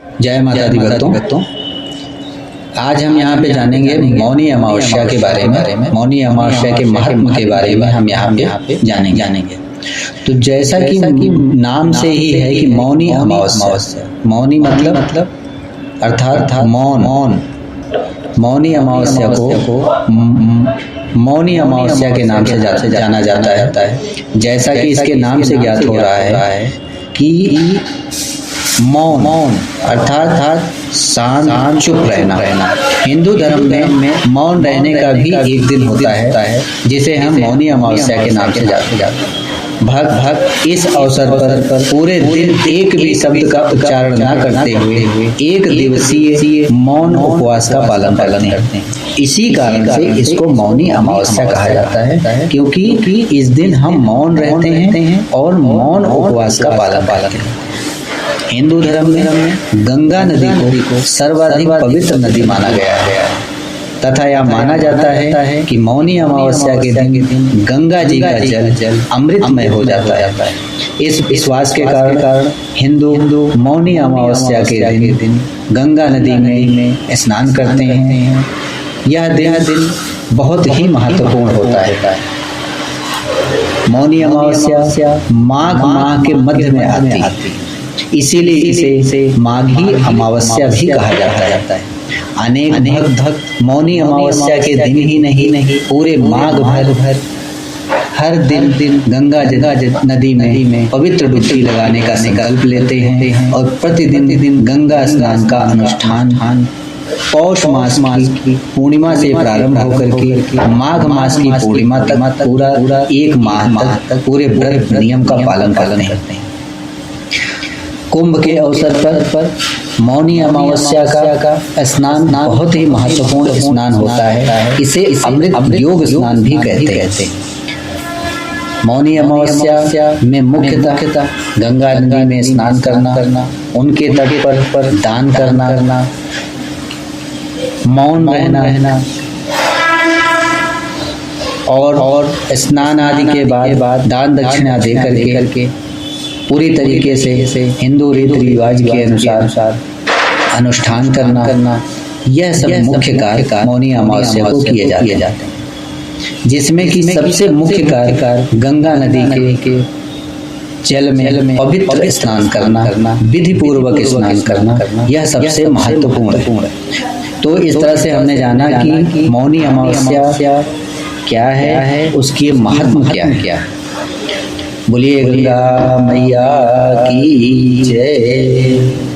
जय माता दी भक्तों। आज हम यहाँ पे जानेंगे मौनी अमावस्या के बारे में। मौनी अमावस्या के महत्व के बारे में हम यहाँ पे जानेंगे। तो जैसा कि नाम से ही है कि मौनी अमावस्या, मौनी मतलब अर्थात मौन। मौनी अमावस्या को मौनी अमावस्या के नाम से जाना जाता है। जैसा कि इसके नाम से ज्ञात हो रहा है कि मौन अर्थात शांत चुप रहना। हिंदू धर्म में मौन रहने का भी एक दिन होता है जिसे हम मौनी अमावस्या के नाम से जाते हैं। भक्त इस अवसर पर पूरे दिन एक भी शब्द का उच्चारण न करते हुए एक दिवसीय मौन उपवास का पालन करते हैं। इसी कारण से इसको मौनी अमावस्या कहा जाता है, क्योंकि इस दिन हम मौन रहते हैं और मौन उपवास का पालन करते हैं। हिंदू धर्म में गंगा नदी को सर्वाधिक पवित्र नदी माना गया है तथा यह माना जाता है कि मौनी अमावस्या के दिन गंगा जी का जल अमृतमय हो जाता है। इस विश्वास के कारण हिंदू मौनी अमावस्या के दिन गंगा नदी में स्नान करते हैं। यह दिन बहुत ही महत्वपूर्ण होता है। मौनी अमावस्या माघ माह के मध्य में आती है, इसीलिए इसे माघी अमावस्या भी कहा जाता है। अनेक भक्त मौनी अमावस्या के दिन ही नहीं पूरे माघ भर हर दिन गंगा नदी में पवित्र डुबकी लगाने का संकल्प लेते हैं और प्रतिदिन गंगा स्नान का अनुष्ठान पौष मास की पूर्णिमा से प्रारंभ होकर के माघ मास की पूर्णिमा तक पूरा एक माह तक पूरे व्रत नियम का पालन करते हैं। कुंभ के अवसर पर मौनी अमावस्या का स्नान बहुत ही महत्वपूर्ण स्नान होता है। इसे अमृत योग स्नान भी कहते हैं। मौनी अमावस्या में मुख्यतः गंगा नदी में स्नान करना, उनके तट पर दान करना, मौन रहना और स्नान आदि के बाद दान दक्षिणा दे करके पूरी तरीके से हिंदू रीति रिवाज के अनुसार अनुष्ठान करना, यह सब मुख्य कार्य मौनी अमावस्या को किए जाते हैं, जिसमें कि सबसे मुख्य कार्य गंगा नदी के जल में पवित्र स्नान करना, विधि पूर्वक स्नान करना, यह सबसे महत्वपूर्ण है। तो इस तरह से हमने जाना कि मौनी अमावस्या क्या है, उसकी महत्व क्या है। बोलिए गंगा मैया की जय।